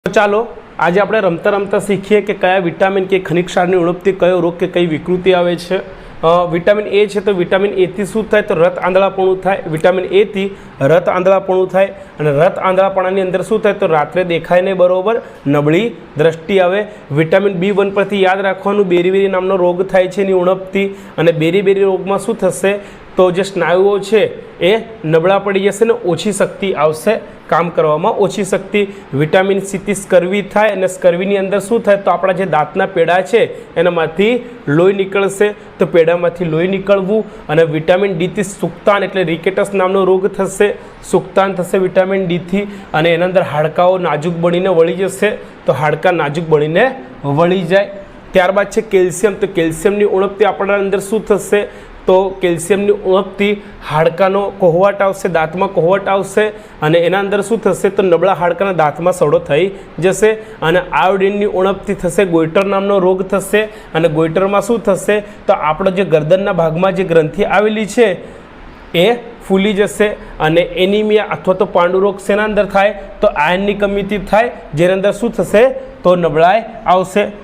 તો ચાલો આજે આપણે રમતા રમતા શીખીએ કે કયા વિટામિન કે ખનિજ ક્ષારની ઉણપથી કયો રોગ કે કઈ વિકૃતિ આવે છે। વિટામિન એ છે તો વિટામિન એથી શું થાય તો રત આંધળાપણું થાય। વિટામિન એથી રત આંધળાપણું થાય અને રત આંધળાપણાની અંદર શું થાય તો રાત્રે દેખાય નહીં બરોબર, નબળી દ્રષ્ટિ આવે। વિટામિન B1 પરથી યાદ રાખવાનું બેરી નામનો રોગ થાય છે એની ઉણપથી, અને બેરી રોગમાં શું થશે તો જે સ્નાયુઓ છે એ નબળા પડી જશે ને ઓછી શક્તિ આવશે કામ કરવામાં, ઓછી શક્તિ। વિટામિન સીથી સ્કર્વી થાય અને સ્કર્વીની અંદર શું થાય તો આપણા જે દાંતના પેડા છે એનામાંથી લોહી નીકળશે, તો પેડામાંથી લોહી નીકળવું। અને વિટામિન ડીથી સુક્તાન એટલે રિકેટસ નામનો રોગ થશે, સુક્તાન થશે વિટામિન ડીથી, અને એના અંદર હાડકાઓ નાજુક બનીને વળી જશે, તો હાડકાં નાજુક બનીને વળી જાય। ત્યારબાદ છે કેલ્શિયમ, તો કેલ્શિયમની ઉણપથી આપણા અંદર શું થશે તો કેલ્શિયમની ઉણપથી હાડકાનો કોહવાટ આવશે, દાંતમાં કોહવાટ આવશે, અને એના અંદર શું થશે તો નબળા હાડકાના દાંતમાં સડો થઈ જશે। અને આયોડિનની ઉણપથી થશે ગોઈટર નામનો રોગ થશે, અને ગોઈટરમાં શું થશે તો આપણો જે ગરદનના ભાગમાં જે ગ્રંથિ આવેલી છે એ ફૂલી જશે, અને એનિમિયા અથવા તો પાંડુરોગ શેના અંદર થાય તો આયર્નની કમીથી થાય, જેના અંદર શું થશે તો નબળાઈ આવશે।